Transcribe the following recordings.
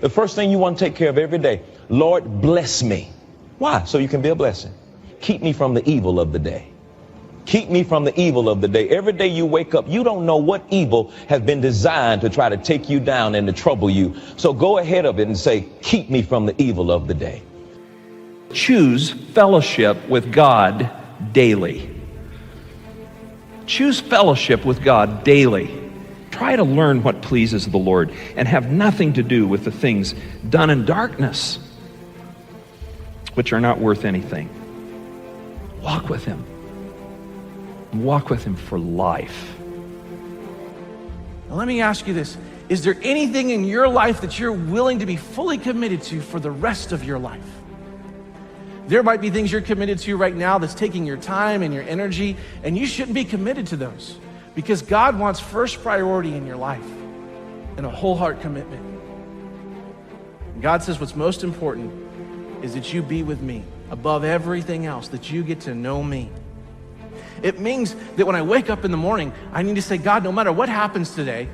The first thing you want to take care of every day, Lord, bless me. Why? So you can be a blessing. Keep me from the evil of the day. Keep me from the evil of the day. Every day you wake up, you don't know what evil has been designed to try to take you down and to trouble you. So go ahead of it and say, keep me from the evil of the day. Choose fellowship with God daily. Choose fellowship with God daily. Try to learn what pleases the Lord and have nothing to do with the things done in darkness, which are not worth anything. Walk with Him. Walk with Him for life. Now let me ask you this. Is there anything in your life that you're willing to be fully committed to for the rest of your life? There might be things you're committed to right now that's taking your time and your energy, and you shouldn't be committed to those because God wants first priority in your life and a whole heart commitment. And God says what's most important is that you be with me above everything else, that you get to know me. It means that when I wake up in the morning, I need to say, God, no matter what happens today,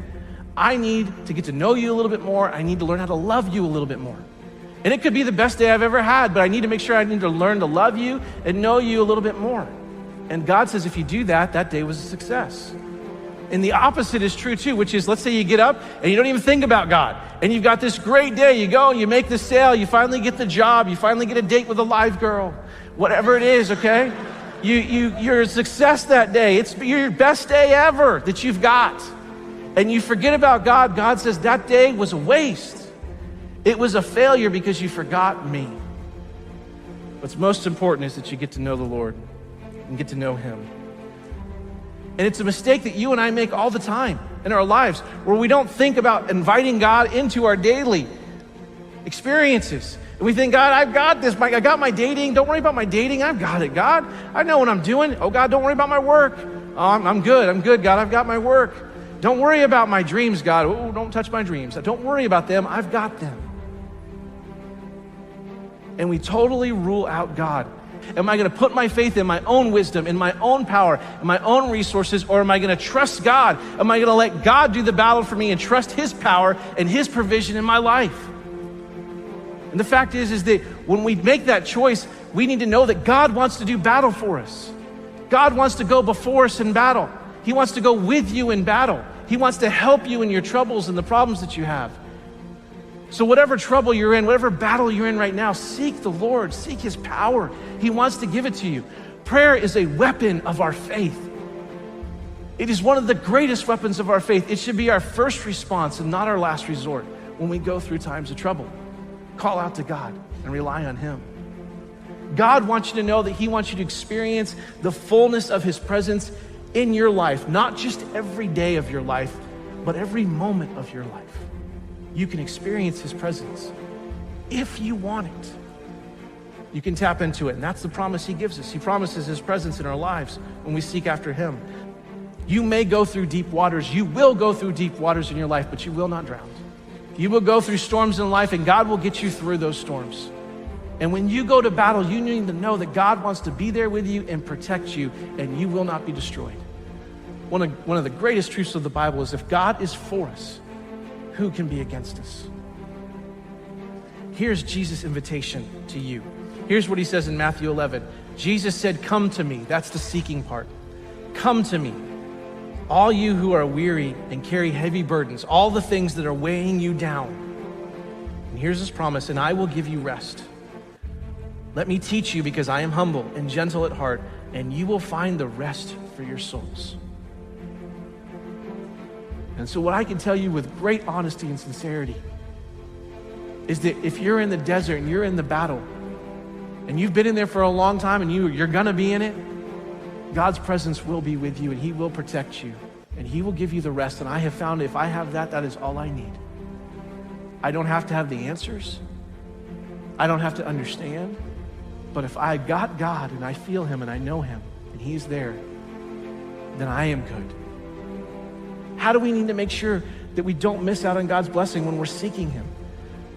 I need to get to know you a little bit more. I need to learn how to love you a little bit more. And it could be the best day I've ever had, but I need to make sure I need to learn to love you and know you a little bit more. And God says, if you do that, that day was a success. And the opposite is true too, which is, let's say you get up and you don't even think about God. And you've got this great day. You go and you make the sale. You finally get the job. You finally get a date with a live girl. Whatever it is, okay? You're a success that day. It's your best day ever that you've got. And you forget about God. God says that day was a waste. It was a failure because you forgot me. What's most important is that you get to know the Lord and get to know Him. And it's a mistake that you and I make all the time in our lives where we don't think about inviting God into our daily experiences. And we think, God, I've got this. I got my dating. Don't worry about my dating. I've got it, God. I know what I'm doing. Oh, God, don't worry about my work. Oh, I'm good. I'm good, God. I've got my work. Don't worry about my dreams, God. Oh, don't touch my dreams. Don't worry about them. I've got them. And we totally rule out God. Am I going to put my faith in my own wisdom, in my own power, in my own resources, or am I going to trust God? Am I going to let God do the battle for me and trust His power and His provision in my life? And the fact is that when we make that choice, we need to know that God wants to do battle for us. God wants to go before us in battle. He wants to go with you in battle. He wants to help you in your troubles and the problems that you have. So whatever trouble you're in, whatever battle you're in right now, seek the Lord, seek His power. He wants to give it to you. Prayer is a weapon of our faith. It is one of the greatest weapons of our faith. It should be our first response and not our last resort when we go through times of trouble. Call out to God and rely on Him. God wants you to know that He wants you to experience the fullness of His presence in your life, not just every day of your life, but every moment of your life. You can experience His presence if you want it. You can tap into it, and that's the promise He gives us. He promises His presence in our lives when we seek after Him. You may go through deep waters. You will go through deep waters in your life, but you will not drown. You will go through storms in life, and God will get you through those storms. And when you go to battle, you need to know that God wants to be there with you and protect you, and you will not be destroyed. One of the greatest truths of the Bible is if God is for us, who can be against us? Here's Jesus' invitation to you. Here's what He says in Matthew 11. Jesus said, come to me. That's the seeking part. Come to me, all you who are weary and carry heavy burdens, all the things that are weighing you down. And here's His promise, and I will give you rest. Let me teach you because I am humble and gentle at heart, and you will find the rest for your souls. And so what I can tell you with great honesty and sincerity is that if you're in the desert and you're in the battle, and you've been in there for a long time and you're gonna be in it, God's presence will be with you and He will protect you and He will give you the rest. And I have found if I have that, that is all I need. I don't have to have the answers. I don't have to understand. But if I got God and I feel Him and I know Him and He's there, then I am good. How do we need to make sure that we don't miss out on God's blessing when we're seeking Him?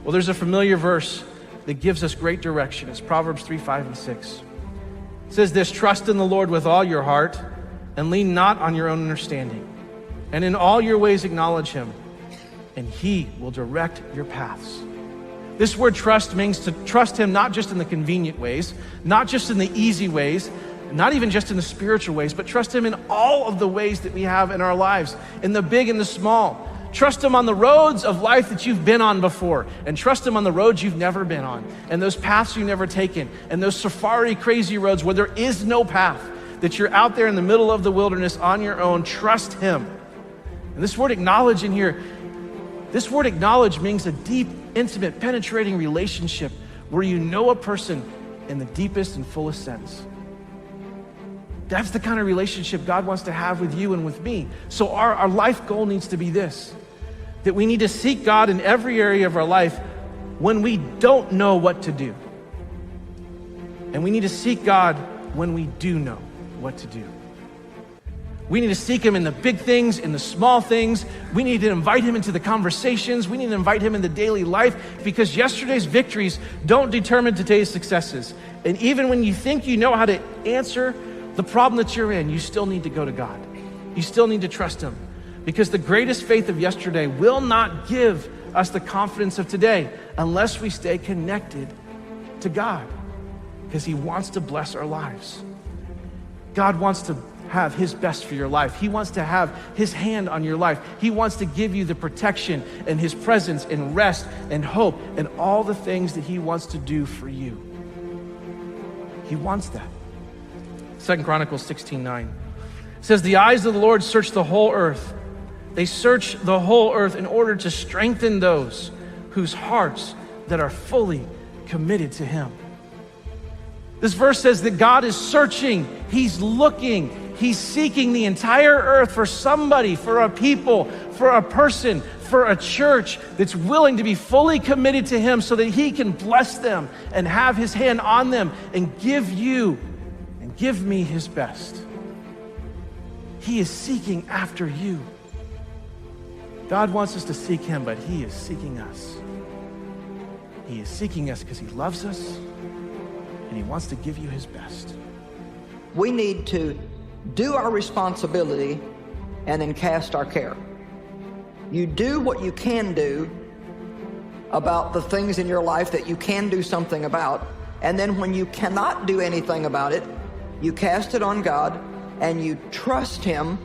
Well, there's a familiar verse that gives us great direction. It's Proverbs 3, 5, and 6. It says this, trust in the Lord with all your heart and lean not on your own understanding. And in all your ways acknowledge Him, and He will direct your paths. This word trust means to trust him not just in the convenient ways, not just in the easy ways, not even just in the spiritual ways, but trust him in all of the ways that we have in our lives, in the big and the small. Trust him on the roads of life that you've been on before, and trust him on the roads you've never been on, and those paths you've never taken, and those safari crazy roads where there is no path, that you're out there in the middle of the wilderness on your own. Trust him. And this word acknowledge in here, this word acknowledge means a deep, intimate, penetrating relationship where you know a person in the deepest and fullest sense. That's the kind of relationship God wants to have with you and with me. So our life goal needs to be this, that we need to seek God in every area of our life when we don't know what to do. And we need to seek God when we do know what to do. We need to seek him in the big things, in the small things. We need to invite him into the conversations. We need to invite him into daily life, because yesterday's victories don't determine today's successes. And even when you think you know how to answer the problem that you're in, you still need to go to God. You still need to trust him, because the greatest faith of yesterday will not give us the confidence of today unless we stay connected to God, because he wants to bless our lives. God wants to have his best for your life. He wants to have his hand on your life. He wants to give you the protection and his presence and rest and hope and all the things that he wants to do for you. He wants that. 2 Chronicles 16:9 says, the eyes of the Lord search the whole earth. They search the whole earth in order to strengthen those whose hearts that are fully committed to him. This verse says that God is searching, he's looking, he's seeking the entire earth for somebody, for a people, for a person, for a church that's willing to be fully committed to him so that he can bless them and have his hand on them and give you and give me his best. He is seeking after you. God wants us to seek him, but he is seeking us. He is seeking us because he loves us and he wants to give you his best. We need to do our responsibility and then cast our care. You do what you can do about the things in your life that you can do something about, and then when you cannot do anything about it, you cast it on God and you trust him,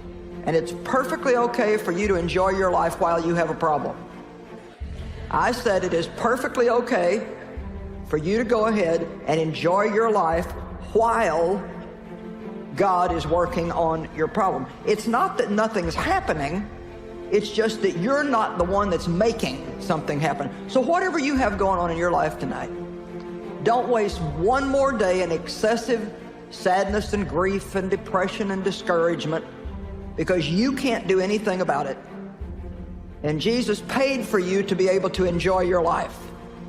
and it's perfectly okay for you to enjoy your life while you have a problem. I said it is perfectly okay for you to go ahead and enjoy your life while God is working on your problem. It's not that nothing's happening, it's just that you're not the one that's making something happen. So whatever you have going on in your life tonight, don't waste one more day in excessive sadness and grief and depression and discouragement because you can't do anything about it. And Jesus paid for you to be able to enjoy your life,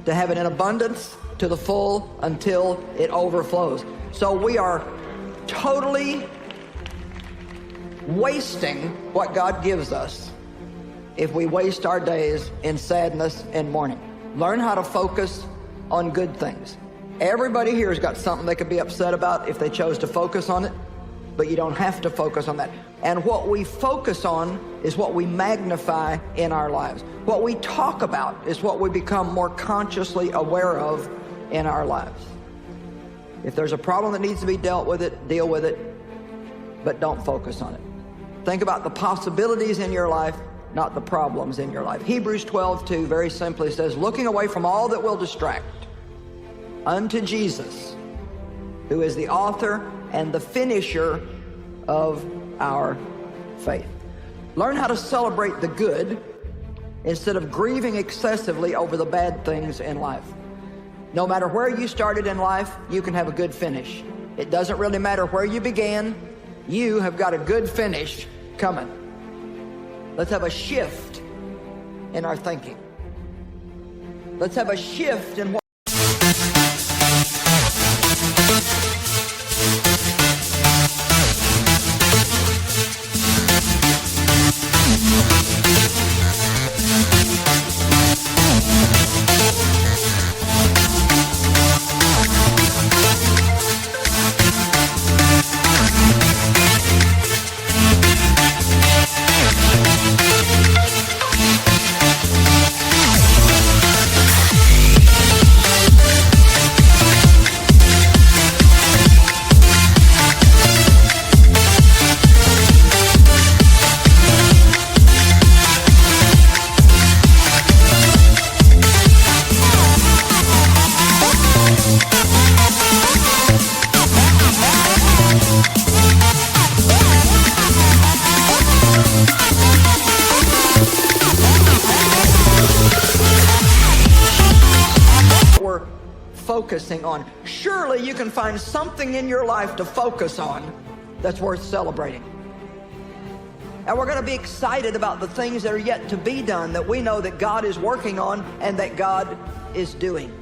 to have it in abundance, to the full, until it overflows. So we are totally wasting what God gives us if we waste our days in sadness and mourning. Learn how to focus on good things. Everybody here has got something they could be upset about if they chose to focus on it, but you don't have to focus on that. And what we focus on is what we magnify in our lives. What we talk about is what we become more consciously aware of in our lives. If there's a problem that needs to be dealt with it, deal with it, but don't focus on it. Think about the possibilities in your life, not the problems in your life. Hebrews 12:2 very simply says, looking away from all that will distract unto Jesus, who is the author and the finisher of our faith. Learn how to celebrate the good instead of grieving excessively over the bad things in life. No matter where you started in life, you can have a good finish. It doesn't really matter where you began, you have got a good finish coming. Let's have a shift in our thinking. Let's have a shift in what focusing on. Surely you can find something in your life to focus on that's worth celebrating. And we're going to be excited about the things that are yet to be done that we know that God is working on and that God is doing.